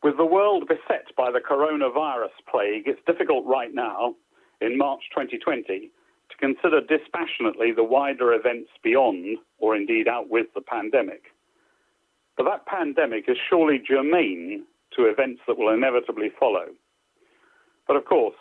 With the world beset by the coronavirus plague, it's difficult right now, in March 2020, to consider dispassionately the wider events beyond, or indeed out with, the pandemic. But that pandemic is surely germane to events that will inevitably follow. But of course,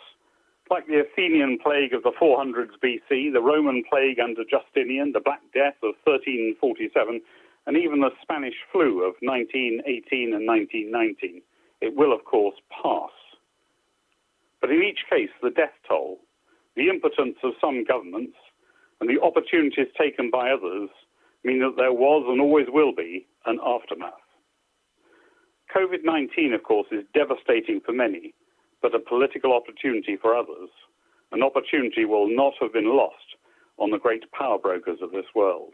like the Athenian plague of the 400s BC, the Roman plague under Justinian, the Black Death of 1347, and even the Spanish flu of 1918 and 1919, it will, of course, pass. But in each case, the death toll, the impotence of some governments, and the opportunities taken by others mean that there was and always will be an aftermath. COVID-19, of course, is devastating for many, but a political opportunity for others. An opportunity will not have been lost on the great power brokers of this world.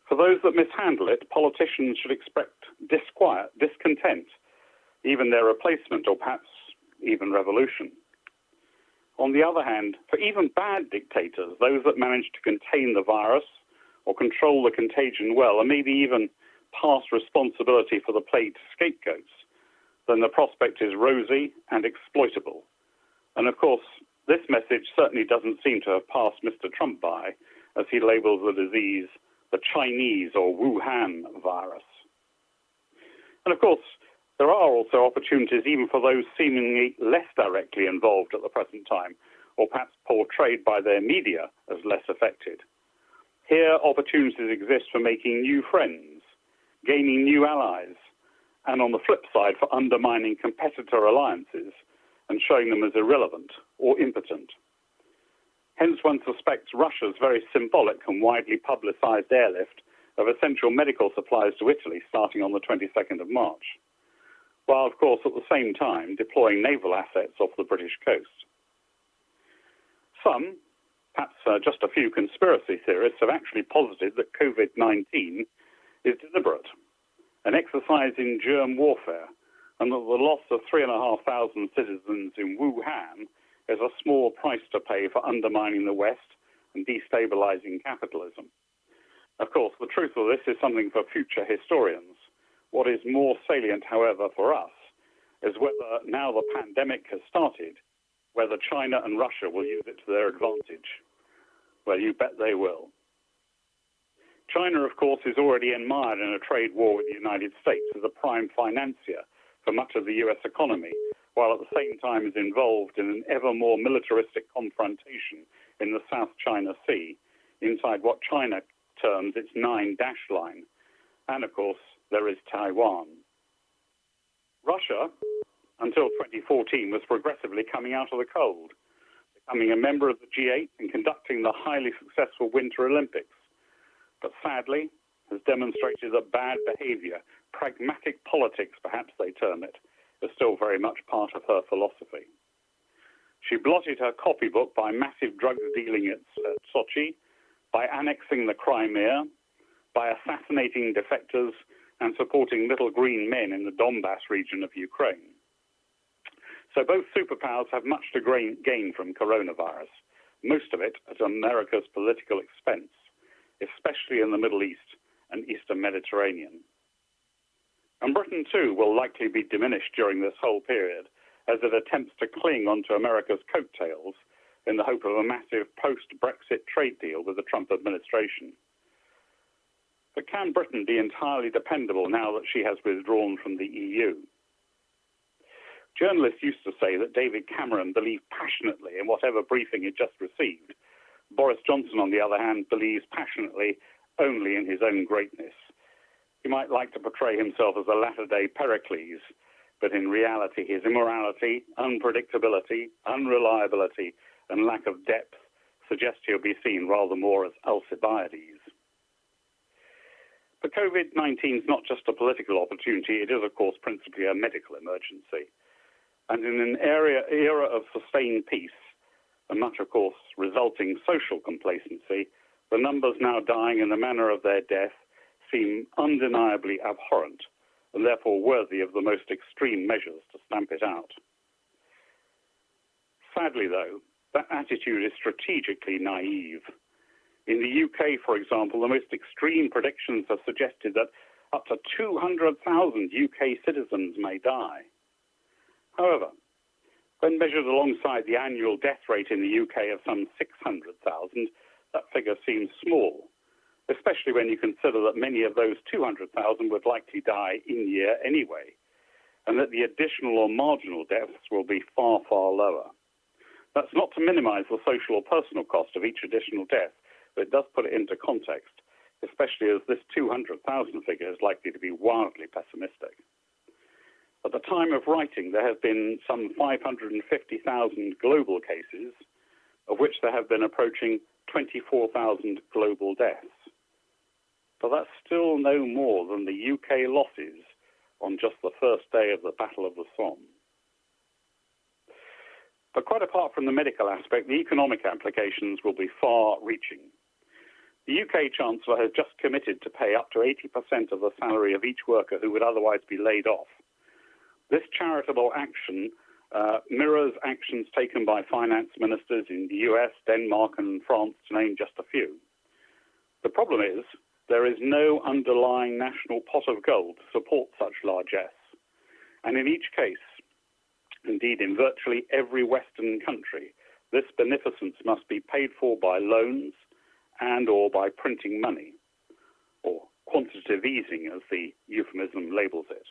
For those that mishandle it, politicians should expect disquiet, discontent, even their replacement or perhaps even revolution. On the other hand, for even bad dictators, those that manage to contain the virus or control the contagion well, and maybe even pass responsibility for the plagued scapegoats, then the prospect is rosy and exploitable. And of course, this message certainly doesn't seem to have passed Mr. Trump by, as he labels the disease the Chinese or Wuhan virus. And of course, there are also opportunities even for those seemingly less directly involved at the present time, or perhaps portrayed by their media as less affected. Here, opportunities exist for making new friends, gaining new allies, and on the flip side, for undermining competitor alliances and showing them as irrelevant or impotent. Hence, one suspects Russia's very symbolic and widely publicized airlift of essential medical supplies to Italy starting on the 22nd of March, while, of course, at the same time deploying naval assets off the British coast. Some, perhaps just a few conspiracy theorists, have actually posited that COVID-19 is deliberate, an exercise in germ warfare, and that the loss of 3,500 citizens in Wuhan is a small price to pay for undermining the West and destabilizing capitalism. Of course, the truth of this is something for future historians. What is more salient, however, for us is whether, now the pandemic has started, whether China and Russia will use it to their advantage. Well, you bet they will. China, of course, is already enmired in a trade war with the United States as a prime financier for much of the U.S. economy, while at the same time is involved in an ever more militaristic confrontation in the South China Sea, inside what China terms its 9-dash line. And, of course, there is Taiwan. Russia, until 2014, was progressively coming out of the cold, becoming a member of the G8 and conducting the highly successful Winter Olympics, but sadly has demonstrated that bad behavior, pragmatic politics perhaps they term it, is still very much part of her philosophy. She blotted her copybook by massive drug dealing at Sochi, by annexing the Crimea, by assassinating defectors and supporting little green men in the Donbass region of Ukraine. So both superpowers have much to gain from coronavirus, most of it at America's political expense, especially in the Middle East and Eastern Mediterranean. And Britain, too, will likely be diminished during this whole period as it attempts to cling onto America's coattails in the hope of a massive post-Brexit trade deal with the Trump administration. But can Britain be entirely dependable now that she has withdrawn from the EU? Journalists used to say that David Cameron believed passionately in whatever briefing he'd just received. Boris Johnson, on the other hand, believes passionately only in his own greatness. He might like to portray himself as a latter-day Pericles, but in reality his immorality, unpredictability, unreliability, and lack of depth suggest he'll be seen rather more as Alcibiades. But COVID-19 is not just a political opportunity, it is, of course, principally a medical emergency. And in an era of sustained peace, and much, of course, resulting social complacency, the numbers now dying in the manner of their death seem undeniably abhorrent, and therefore worthy of the most extreme measures to stamp it out. Sadly, though, that attitude is strategically naive. In the UK, for example, the most extreme predictions have suggested that up to 200,000 UK citizens may die. However, when measured alongside the annual death rate in the UK of some 600,000, that figure seems small, especially when you consider that many of those 200,000 would likely die in year anyway, and that the additional or marginal deaths will be far, far lower. That's not to minimize the social or personal cost of each additional death, but it does put it into context, especially as this 200,000 figure is likely to be wildly pessimistic. At the time of writing, there have been some 550,000 global cases, of which there have been approaching 24,000 global deaths. But that's still no more than the UK losses on just the first day of the Battle of the Somme. But quite apart from the medical aspect, the economic applications will be far-reaching. The UK Chancellor has just committed to pay up to 80% of the salary of each worker who would otherwise be laid off. This charitable action mirrors actions taken by finance ministers in the US, Denmark and France, to name just a few. The problem is there is no underlying national pot of gold to support such largesse. And in each case, indeed in virtually every Western country, this beneficence must be paid for by loans and or by printing money, or quantitative easing as the euphemism labels it.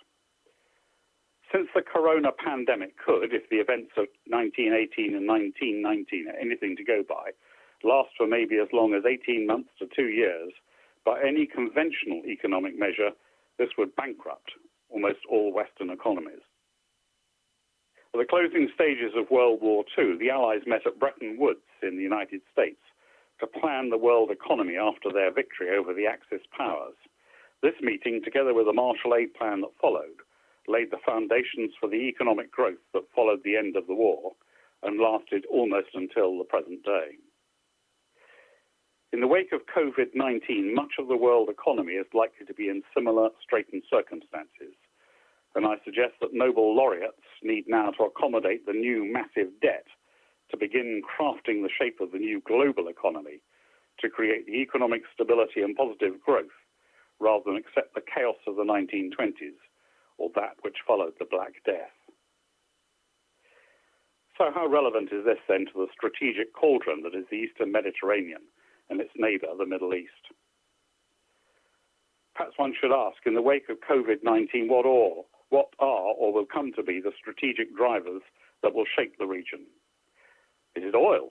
Since the corona pandemic could, if the events of 1918 and 1919 are anything to go by, last for maybe as long as 18 months to 2 years, by any conventional economic measure, this would bankrupt almost all Western economies. At the closing stages of World War II, the Allies met at Bretton Woods in the United States to plan the world economy after their victory over the Axis powers. This meeting, together with the Marshall Aid Plan that followed, laid the foundations for the economic growth that followed the end of the war and lasted almost until the present day. In the wake of COVID-19, much of the world economy is likely to be in similar straitened circumstances, and I suggest that Nobel laureates need now to accommodate the new massive debt to begin crafting the shape of the new global economy to create the economic stability and positive growth rather than accept the chaos of the 1920s or that which followed the Black Death. So how relevant is this then to the strategic cauldron that is the Eastern Mediterranean and its neighbor, the Middle East? Perhaps one should ask, in the wake of COVID-19, what are or will come to be the strategic drivers that will shape the region? Is it oil,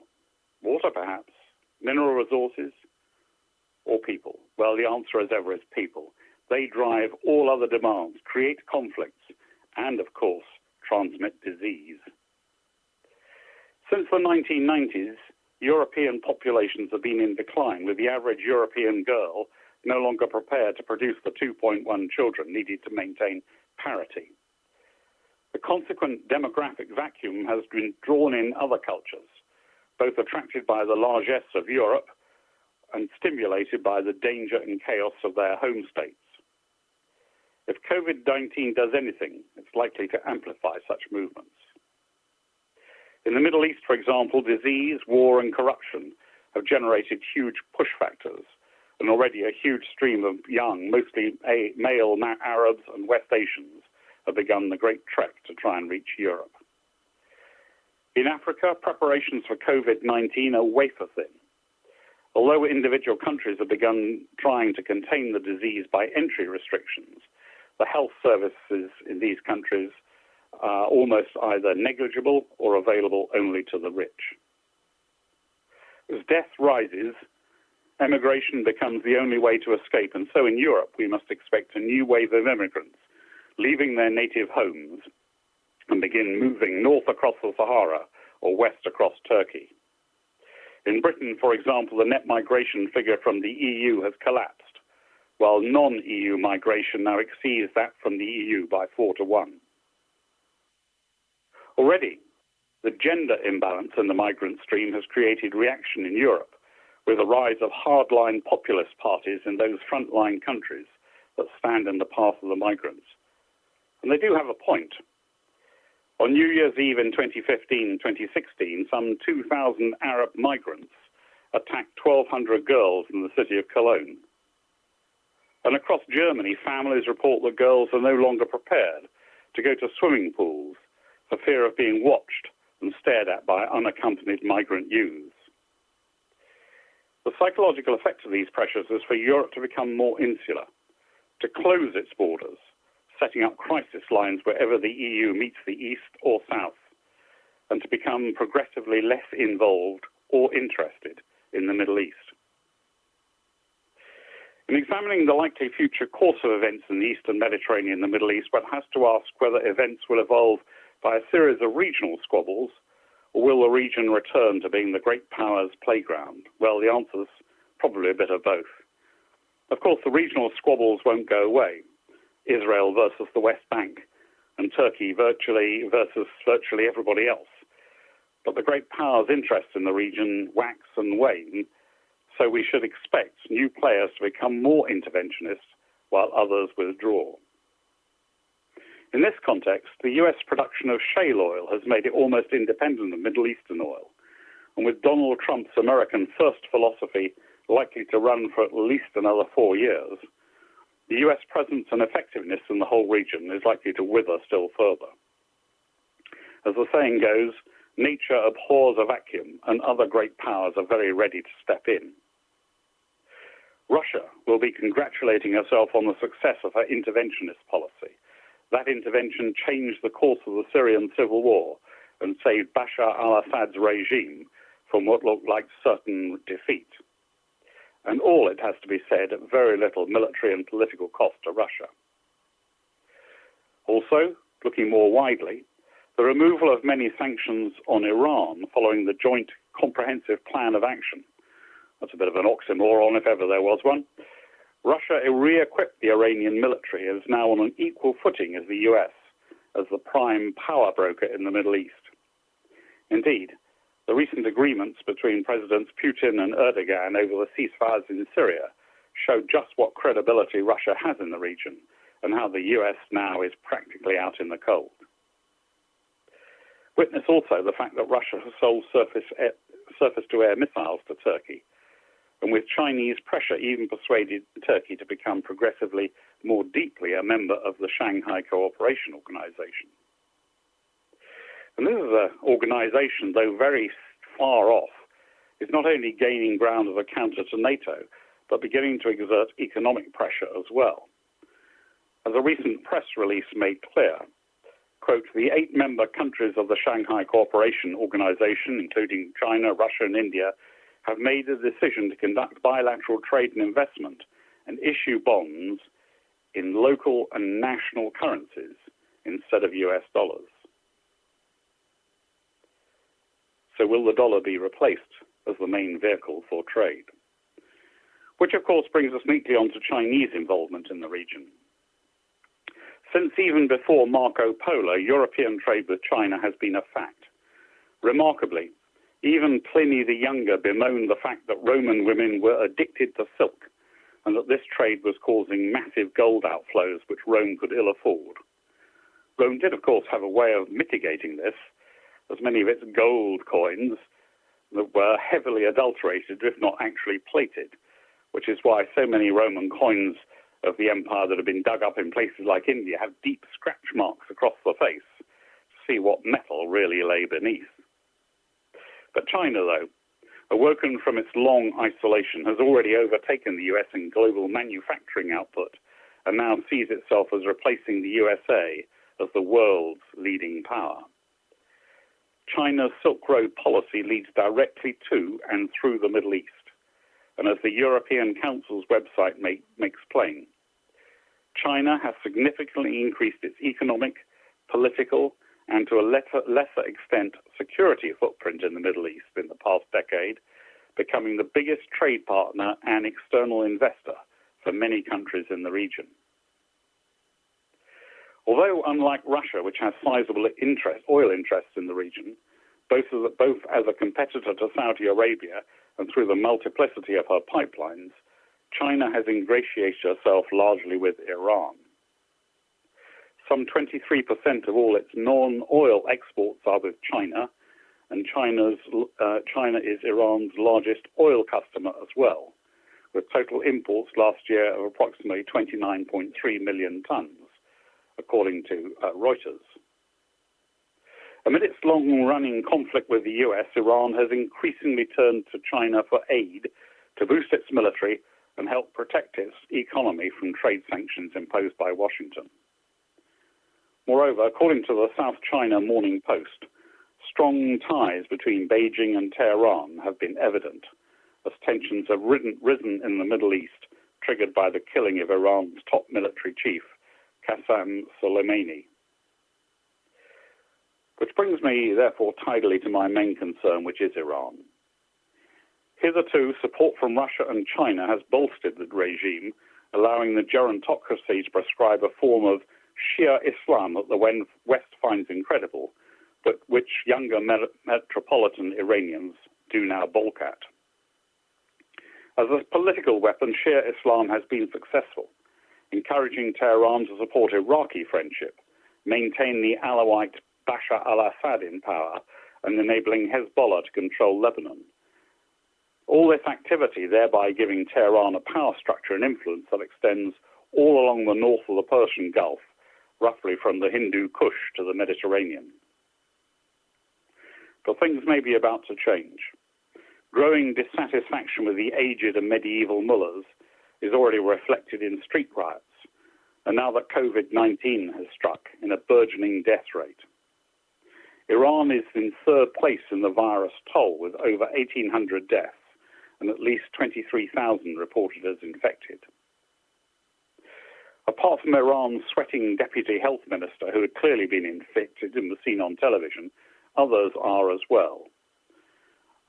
water perhaps, mineral resources, or people? Well, the answer as ever is people. They drive all other demands, create conflicts, and of course, transmit disease. Since the 1990s, European populations have been in decline, with the average European girl no longer prepared to produce the 2.1 children needed to maintain parity. The consequent demographic vacuum has been drawn in other cultures, both attracted by the largesse of Europe and stimulated by the danger and chaos of their home states. If COVID-19 does anything, it's likely to amplify such movements. In the Middle East, for example, disease, war, and corruption have generated huge push factors, and already a huge stream of young, mostly male Arabs and West Asians have begun the great trek to try and reach Europe. In Africa, preparations for COVID-19 are wafer thin. Although individual countries have begun trying to contain the disease by entry restrictions, the health services in these countries are almost either negligible or available only to the rich. As death rises, emigration becomes the only way to escape, and so in Europe we must expect a new wave of immigrants leaving their native homes and begin moving north across the Sahara or west across Turkey. In Britain, for example, the net migration figure from the EU has collapsed, while non-EU migration now exceeds that from the EU by 4-1. Already, the gender imbalance in the migrant stream has created reaction in Europe, with the rise of hardline populist parties in those frontline countries that stand in the path of the migrants. And they do have a point. On New Year's Eve in 2015-2016, some 2,000 Arab migrants attacked 1,200 girls in the city of Cologne. And across Germany, families report that girls are no longer prepared to go to swimming pools for fear of being watched and stared at by unaccompanied migrant youths. The psychological effect of these pressures is for Europe to become more insular, to close its borders, setting up crisis lines wherever the EU meets the east or south, and to become progressively less involved or interested in the Middle East. In examining the likely future course of events in the Eastern Mediterranean and the Middle East, one has to ask whether events will evolve by a series of regional squabbles, or will the region return to being the great powers' playground? Well, the answer is probably a bit of both. Of course, the regional squabbles won't go away. Israel versus the West Bank, and Turkey versus virtually everybody else. But the great powers' interests in the region wax and wane, so we should expect new players to become more interventionist while others withdraw. In this context, the US production of shale oil has made it almost independent of Middle Eastern oil. And with Donald Trump's American first philosophy likely to run for at least another 4 years, the US presence and effectiveness in the whole region is likely to wither still further. As the saying goes, nature abhors a vacuum, and other great powers are very ready to step in. Russia will be congratulating herself on the success of her interventionist policy. That intervention changed the course of the Syrian civil war and saved Bashar al-Assad's regime from what looked like certain defeat. And all, it has to be said, at very little military and political cost to Russia. Also, looking more widely, the removal of many sanctions on Iran following the Joint Comprehensive Plan of Action. That's a bit of an oxymoron if ever there was one. Russia re-equipped the Iranian military and is now on an equal footing as the US, as the prime power broker in the Middle East. Indeed, the recent agreements between Presidents Putin and Erdogan over the ceasefires in Syria show just what credibility Russia has in the region and how the US now is practically out in the cold. Witness also the fact that Russia has sold surface-to-air missiles to Turkey, and with Chinese pressure even persuaded Turkey to become progressively more deeply a member of the Shanghai Cooperation Organization. And this is an organization, though very far off, is not only gaining ground as a counter to NATO, but beginning to exert economic pressure as well. As a recent press release made clear, quote, the 8 member countries of the Shanghai Cooperation Organization, including China, Russia, and India, have made a decision to conduct bilateral trade and investment and issue bonds in local and national currencies instead of US dollars. So will the dollar be replaced as the main vehicle for trade? Which, of course, brings us neatly on to Chinese involvement in the region. Since even before Marco Polo, European trade with China has been a fact. Remarkably, even Pliny the Younger bemoaned the fact that Roman women were addicted to silk and that this trade was causing massive gold outflows which Rome could ill afford. Rome did, of course, have a way of mitigating this, as many of its gold coins that were heavily adulterated, if not actually plated, which is why so many Roman coins of the empire that have been dug up in places like India have deep scratch marks across the face to see what metal really lay beneath. But China, though, awoken from its long isolation, has already overtaken the US in global manufacturing output and now sees itself as replacing the USA as the world's leading power. China's Silk Road policy leads directly to and through the Middle East, and as the European Council's website makes plain, China has significantly increased its economic, political, and to a lesser extent security footprint in the Middle East in the past decade, becoming the biggest trade partner and external investor for many countries in the region. Although, unlike Russia, which has sizable oil interests in the region, both as a competitor to Saudi Arabia and through the multiplicity of her pipelines, China has ingratiated herself largely with Iran. Some 23% of all its non-oil exports are with China, and China is Iran's largest oil customer as well, with total imports last year of approximately 29.3 million tons, according to Reuters. Amid its long-running conflict with the US, Iran has increasingly turned to China for aid to boost its military and help protect its economy from trade sanctions imposed by Washington. Moreover, according to the South China Morning Post, strong ties between Beijing and Tehran have been evident as tensions have risen in the Middle East, triggered by the killing of Iran's top military chief, Qasem Soleimani. Which brings me, therefore, tidily to my main concern, which is Iran. Hitherto, support from Russia and China has bolstered the regime, allowing the gerontocracy to prescribe a form of Shia Islam that the West finds incredible, but which younger metropolitan Iranians do now balk at. As a political weapon, Shia Islam has been successful, encouraging Tehran to support Iraqi friendship, maintain the Alawite Bashar al-Assad in power, and enabling Hezbollah to control Lebanon. All this activity thereby giving Tehran a power structure and influence that extends all along the north of the Persian Gulf, roughly from the Hindu Kush to the Mediterranean. But things may be about to change. Growing dissatisfaction with the aged and medieval mullahs is already reflected in street riots, and now that COVID-19 has struck, in a burgeoning death rate. Iran is in third place in the virus toll, with over 1,800 deaths and at least 23,000 reported as infected. Apart from Iran's sweating deputy health minister, who had clearly been infected and was seen on television, others are as well.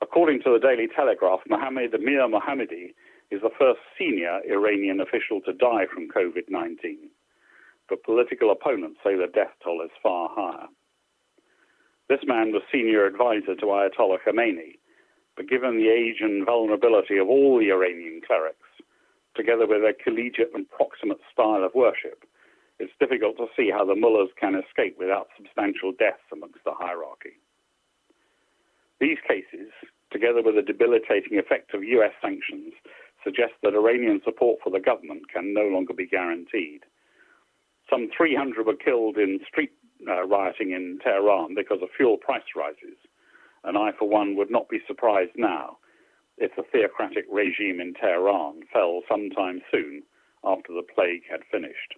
According to the Daily Telegraph, Mir Mohammadi is the first senior Iranian official to die from COVID-19, but political opponents say the death toll is far higher. This man was senior advisor to Ayatollah Khomeini, but given the age and vulnerability of all the Iranian clerics, together with their collegiate and proximate style of worship, it's difficult to see how the mullahs can escape without substantial deaths amongst the hierarchy. These cases, together with the debilitating effect of US sanctions, suggest that Iranian support for the government can no longer be guaranteed. Some 300 were killed in street rioting in Tehran because of fuel price rises, and I, for one, would not be surprised now if the theocratic regime in Tehran fell sometime soon after the plague had finished.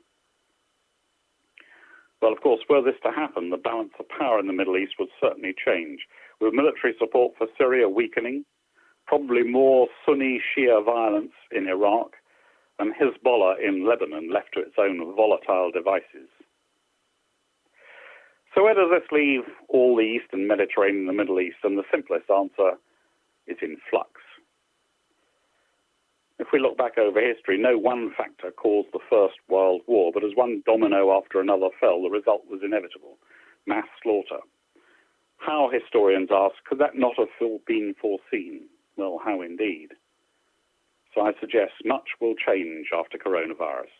Well, of course, were this to happen, the balance of power in the Middle East would certainly change, with military support for Syria weakening, probably more Sunni Shia violence in Iraq, and Hezbollah in Lebanon left to its own volatile devices. So where does this leave all the Eastern Mediterranean and the Middle East? And the simplest answer is in flux. If we look back over history, no one factor caused the First World War, but as one domino after another fell, the result was inevitable: mass slaughter. How, historians ask, could that not have been foreseen? Well, how indeed? So I suggest much will change after coronavirus,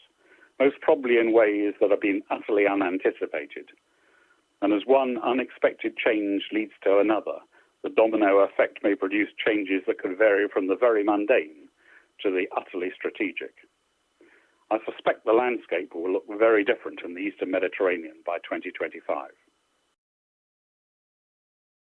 most probably in ways that have been utterly unanticipated. And as one unexpected change leads to another, the domino effect may produce changes that could vary from the very mundane to the utterly strategic. I suspect the landscape will look very different in the Eastern Mediterranean by 2025.